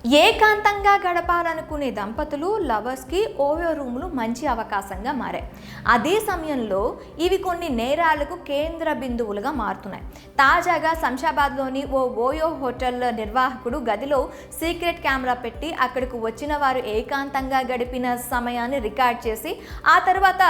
ఏకాంతంగా గడపాలనుకునే దంపతులు లవర్స్కి ఓయో రూములు మంచి అవకాశంగా మారాయి. అదే సమయంలో ఇవి కొన్ని నేరాలకు కేంద్ర బిందువులుగా మారుతున్నాయి. తాజాగా శంషాబాద్లోని ఓ ఓయో హోటల్ నిర్వాహకుడు గదిలో సీక్రెట్ కెమెరా పెట్టి అక్కడకు వచ్చిన వారు ఏకాంతంగా గడిపిన సమయాన్ని రికార్డ్ చేసి ఆ తర్వాత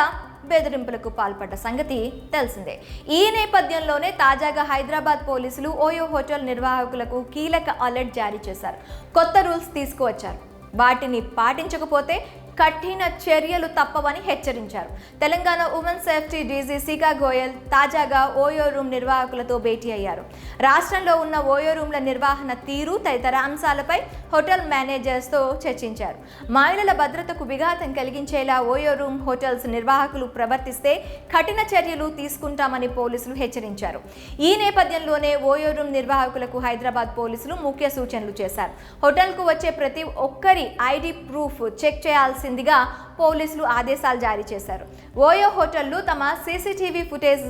బెదిరింపులకు పాల్పడ్డ సంగతి తెలిసిందే. ఈ నేపథ్యంలోనే తాజాగా హైదరాబాద్ పోలీసులు ఓయో హోటల్ నిర్వాహకులకు కీలక అలర్ట్ జారీ చేశారు. కొత్త రూల్స్ తీసుకువచ్చారు. వాటిని పాటించకపోతే కఠిన చర్యలు తప్పవని హెచ్చరించారు. తెలంగాణ ఉమెన్ సేఫ్టీ డీజీ శిఖా గోయల్ తాజాగా ఓయో రూమ్ నిర్వాహకులతో భేటీ అయ్యారు. రాష్ట్రంలో ఉన్న ఓయో రూమ్ల నిర్వహణ తీరు తదితర అంశాలపై హోటల్ మేనేజర్స్తో చర్చించారు. మహిళల భద్రతకు విఘాతం కలిగించేలా ఓయో రూమ్ హోటల్స్ నిర్వాహకులు ప్రవర్తిస్తే కఠిన చర్యలు తీసుకుంటామని పోలీసులు హెచ్చరించారు. ఈ నేపథ్యంలోనే ఓయో రూమ్ నిర్వాహకులకు హైదరాబాద్ పోలీసులు ముఖ్య సూచనలు చేశారు. హోటల్కు వచ్చే ప్రతి ఒక్కరి ఐడి ప్రూఫ్ చెక్ చేయాల్సిందిగా పోలీసులు ఆదేశాలు జారీ చేశారు. ఓయో హోటళ్లు తమ సీసీటీవీ ఫుటేజ్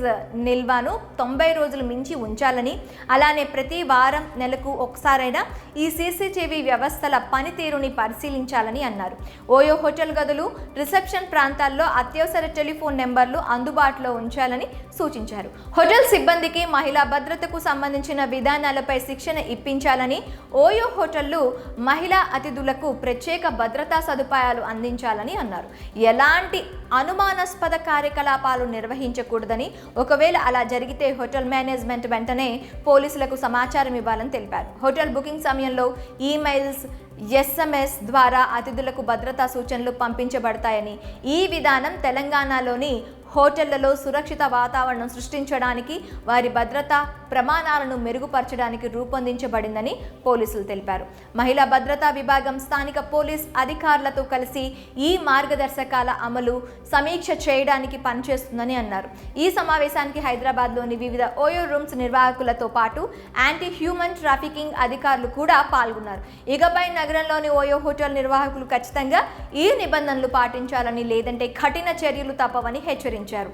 నిల్వను 90 రోజులు మించి ఉంచాలని, అలానే ప్రతి వారం నెలకు ఒకసారైనా ఈ సీసీటీవీ వ్యవస్థల పనితీరుని పరిశీలించాలని అన్నారు. ఓయో హోటల్ గదులు, రిసెప్షన్ ప్రాంతాల్లో అత్యవసర టెలిఫోన్ నెంబర్లు అందుబాటులో ఉంచాలని సూచించారు. హోటల్ సిబ్బందికి మహిళా భద్రతకు సంబంధించిన విధానాలపై శిక్షణ ఇప్పించాలని, ఓయో హోటళ్లు మహిళా అతిథులకు ప్రత్యేక భద్రతా సదుపాయాలు అందించాలని అన్నారు. ఎలాంటి అనుమానాస్పద కార్యకలాపాలు నిర్వహించకూడదని, ఒకవేళ అలా జరిగితే హోటల్ మేనేజ్మెంట్ వెంటనే పోలీసులకు సమాచారం ఇవ్వాలని తెలిపారు. హోటల్ బుకింగ్ సమయంలో ఈమెయిల్స్, SMS ద్వారా అతిథులకు భద్రతా సూచనలు పంపించబడతాయని, ఈ విధానం తెలంగాణలోని హోటళ్లలో సురక్షిత వాతావరణం సృష్టించడానికి, వారి భద్రతా ప్రమాణాలను మెరుగుపరచడానికి రూపొందించబడిందని పోలీసులు తెలిపారు. మహిళా భద్రతా విభాగం స్థానిక పోలీస్ అధికారులతో కలిసి ఈ మార్గదర్శకాల అమలు సమీక్ష చేయడానికి పనిచేస్తుందని అన్నారు. ఈ సమావేశానికి హైదరాబాద్లోని వివిధ ఓయో రూమ్స్ నిర్వాహకులతో పాటు యాంటీ హ్యూమన్ ట్రాఫికింగ్ అధికారులు కూడా పాల్గొన్నారు. ఇకపై నగరంలోని ఓయో హోటల్ నిర్వాహకులు ఖచ్చితంగా ఈ నిబంధనలు పాటించాలని, లేదంటే కఠిన చర్యలు తప్పవని హెచ్చరించారు.